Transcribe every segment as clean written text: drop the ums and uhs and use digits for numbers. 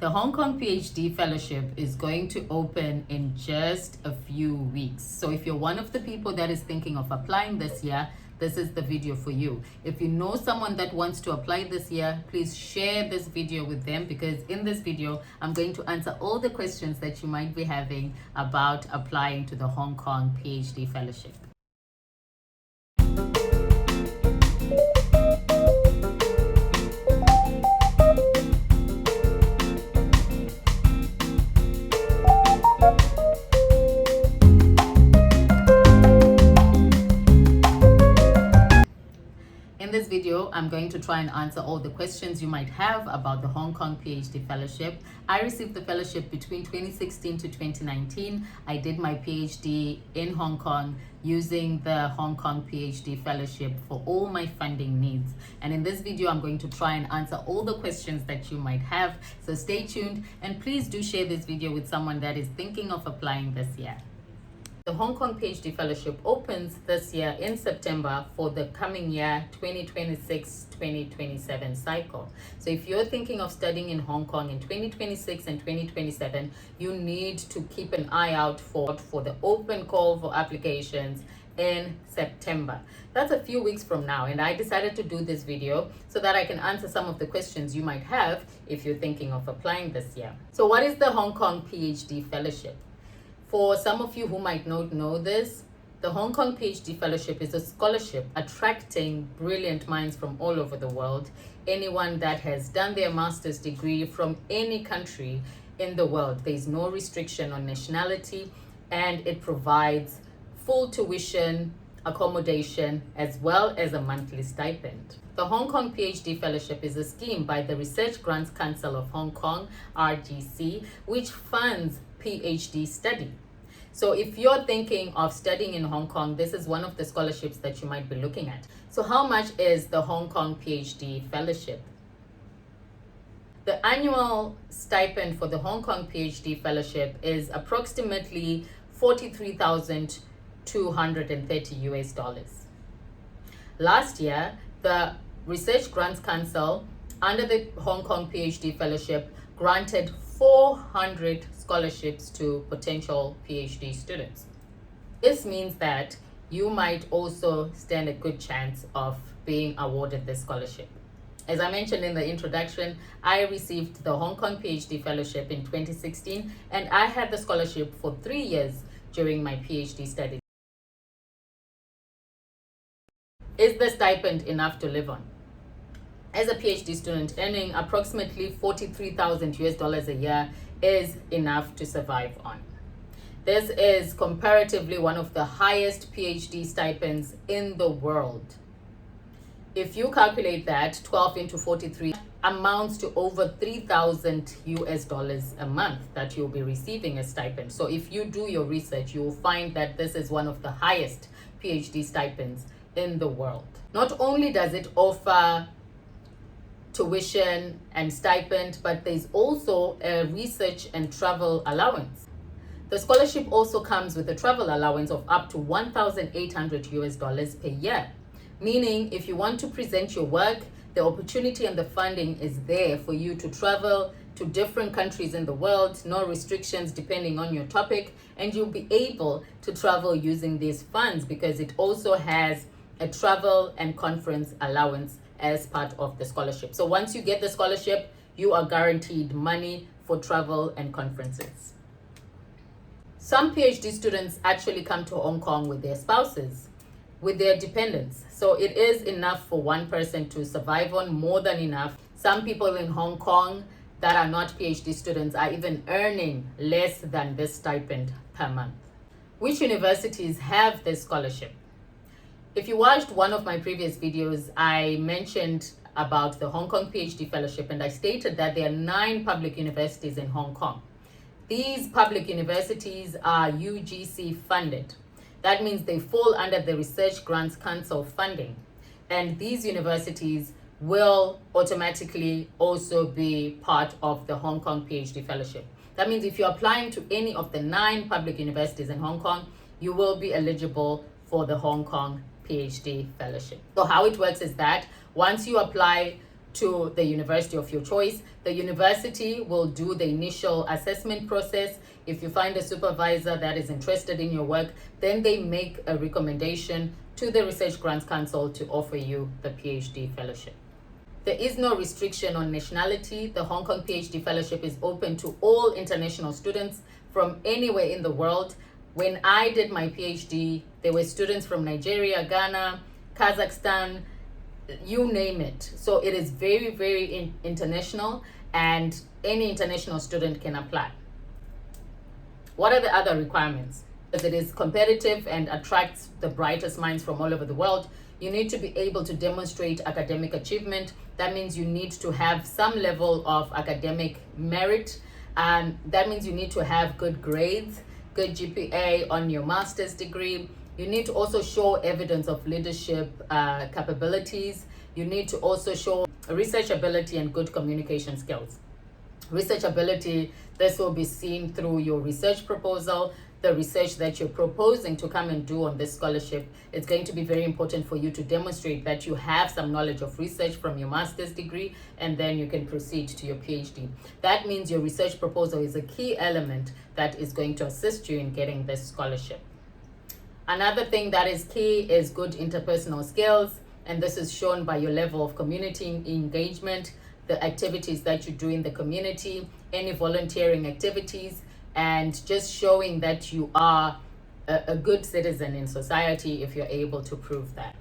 The Hong Kong PhD Fellowship is going to open in just a few weeks. So if you're one of the people that is thinking of applying this year, this is the video for you. If you know someone that wants to apply this year, please share this video with them, because in this video, I'm going to answer all the questions that you might be having about applying to the Hong Kong PhD Fellowship. In this video, I'm going to try and answer all the questions you might have about the Hong Kong PhD Fellowship. I received the fellowship between 2016 to 2019. I did my PhD in Hong Kong using the Hong Kong PhD Fellowship for all my funding needs. And in this video, I'm going to try and answer all the questions that you might have. So stay tuned, and please do share this video with someone that is thinking of applying this year. The Hong Kong PhD Fellowship opens this year in September for the coming year 2026-2027 cycle. So if you're thinking of studying in Hong Kong in 2026 and 2027, you need to keep an eye out for the open call for applications in September. That's a few weeks from now, and I decided to do this video so that I can answer some of the questions you might have if you're thinking of applying this year. So what is the Hong Kong PhD Fellowship? For some of you who might not know this, the Hong Kong PhD Fellowship is a scholarship attracting brilliant minds from all over the world. Anyone that has done their master's degree from any country in the world. There's no restriction on nationality, and it provides full tuition, accommodation, as well as a monthly stipend. The Hong Kong PhD Fellowship is a scheme by the Research Grants Council of Hong Kong, RGC, which funds PhD study. So if you're thinking of studying in Hong Kong, this is one of the scholarships that you might be looking at. So how much is the Hong Kong PhD Fellowship? The annual stipend for the Hong Kong PhD Fellowship is approximately $43,230. Last year, the Research Grants Council under the Hong Kong PhD Fellowship granted 400 scholarships to potential PhD students. This means that you might also stand a good chance of being awarded this scholarship. As I mentioned in the introduction, I received the Hong Kong PhD Fellowship in 2016, and I had the scholarship for 3 years during my PhD studies. Is the stipend enough to live on? As a PhD student, earning approximately $43,000 a year is enough to survive on. This is comparatively one of the highest PhD stipends in the world. If you calculate that, 12 into 43 amounts to over $3,000 a month that you'll be receiving as stipend. So if you do your research, you'll find that this is one of the highest PhD stipends in the world. Not only does it offer tuition and stipend, but there's also a research and travel allowance. The scholarship also comes with a travel allowance of up to $1,800 per year, meaning if you want to present your work, the opportunity and the funding is there for you to travel to different countries in the world, no restrictions depending on your topic, and you'll be able to travel using these funds because it also has a travel and conference allowance as part of the scholarship. So once you get the scholarship, you are guaranteed money for travel and conferences. Some PhD students actually come to Hong Kong with their spouses, with their dependents. So it is enough for one person to survive on, more than enough. Some people in Hong Kong that are not PhD students are even earning less than this stipend per month. Which universities have this scholarship? If you watched one of my previous videos, I mentioned about the Hong Kong PhD Fellowship, and I stated that there are 9 public universities in Hong Kong. These public universities are UGC funded. That means they fall under the Research Grants Council funding, and these universities will automatically also be part of the Hong Kong PhD Fellowship. That means if you're applying to any of the 9 public universities in Hong Kong, you will be eligible for the Hong Kong PhD Fellowship. So how it works is that once you apply to the university of your choice. The university will do the initial assessment process. If you find a supervisor that is interested in your work, then they make a recommendation to the Research Grants Council to offer you the PhD fellowship. There is no restriction on nationality. The Hong Kong PhD fellowship is open to all international students from anywhere in the world. When I did my PhD, there were students from Nigeria, Ghana, Kazakhstan, you name it. So it is very, very international, and any international student can apply. What are the other requirements? As it is competitive and attracts the brightest minds from all over the world, you need to be able to demonstrate academic achievement. That means you need to have some level of academic merit, and that means you need to have good grades, good GPA on your master's degree. You need to also show evidence of leadership capabilities. You need to also show research ability and good communication skills. Research ability, this will be seen through your research proposal, the research that you're proposing to come and do on this scholarship. It's going to be very important for you to demonstrate that you have some knowledge of research from your master's degree, and then you can proceed to your PhD. That means your research proposal is a key element that is going to assist you in getting this scholarship. Another thing that is key is good interpersonal skills, and this is shown by your level of community engagement, the activities that you do in the community, any volunteering activities, and just showing that you are a good citizen in society if you're able to prove that.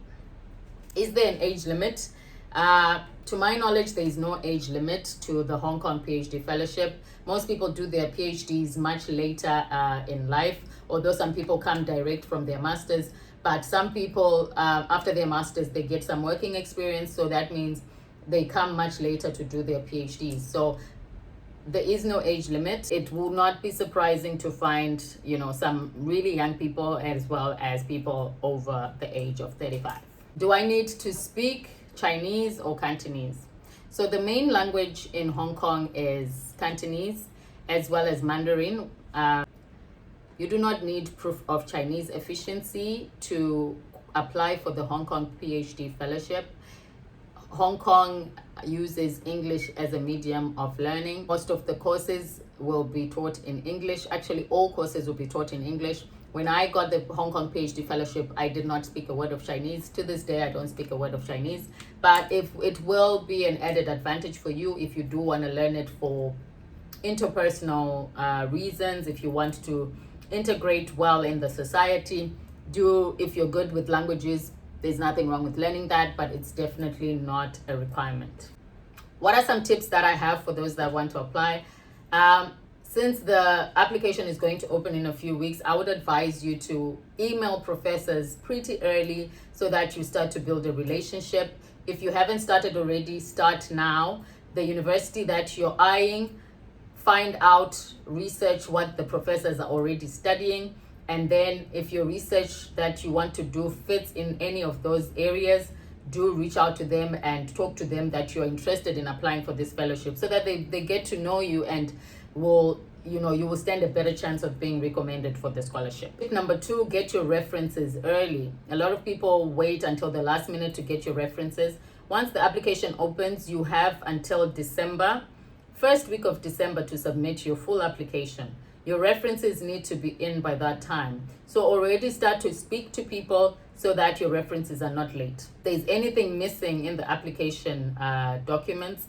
Is there an age limit? To my knowledge, there is no age limit to the Hong Kong PhD fellowship. Most people do their PhDs much later in life, although some people come direct from their masters. But some people, after their masters, they get some working experience, so that means they come much later to do their PhDs. So there is no age limit. It will not be surprising to find, some really young people as well as people over the age of 35. Do I need to speak Chinese or Cantonese? So the main language in Hong Kong is Cantonese as well as Mandarin. You do not need proof of Chinese efficiency to apply for the Hong Kong PhD fellowship. Hong Kong uses English as a medium of learning. Most of the courses will be taught in English. Actually, all courses will be taught in English. When I got the Hong Kong PhD fellowship, I did not speak a word of Chinese. To this day, I don't speak a word of Chinese. But if it will be an added advantage for you if you do want to learn it for interpersonal reasons, if you want to integrate well in the society. If you're good with languages, there's nothing wrong with learning that, but it's definitely not a requirement. What are some tips that I have for those that want to apply? Since the application is going to open in a few weeks, I would advise you to email professors pretty early so that you start to build a relationship. If you haven't started already, start now. The university that you're eyeing, find out, research what the professors are already studying, and then if your research that you want to do fits in any of those areas, do reach out to them and talk to them that you're interested in applying for this fellowship, so that they get to know you and you will stand a better chance of being recommended for the scholarship. Tip number 2, get your references early. A lot of people wait until the last minute to get your references. Once the application opens, you have until first week of December to submit your full application. Your references need to be in by that time. So already start to speak to people so that your references are not late. If there's anything missing in the application documents,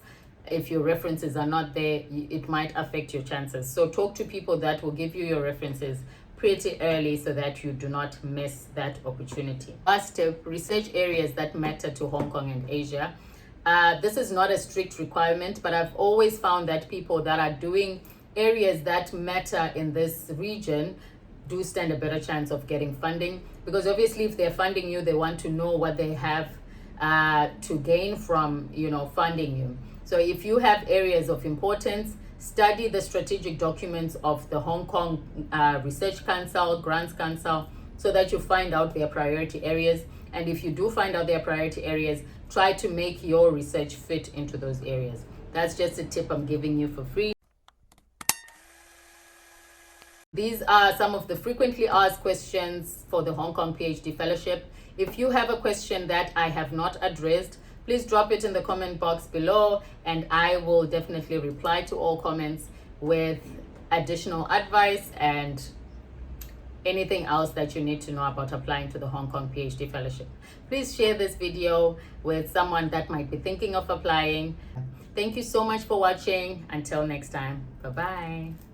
if your references are not there, it might affect your chances. So talk to people that will give you your references pretty early so that you do not miss that opportunity. Last tip, research areas that matter to Hong Kong and Asia. This is not a strict requirement, but I've always found that people that are doing areas that matter in this region do stand a better chance of getting funding, because obviously if they're funding you, they want to know what they have to gain from funding you. So if you have areas of importance, study the strategic documents of the Hong Kong Research Council, Grants Council, so that you find out their priority areas. And if you do find out their priority areas, try to make your research fit into those areas. That's just a tip I'm giving you for free. These are some of the frequently asked questions for the Hong Kong PhD fellowship. If you have a question that I have not addressed, please drop it in the comment box below, and I will definitely reply to all comments with additional advice and anything else that you need to know about applying to the Hong Kong PhD fellowship. Please share this video with someone that might be thinking of applying. Thank you so much for watching. Until next time, bye-bye.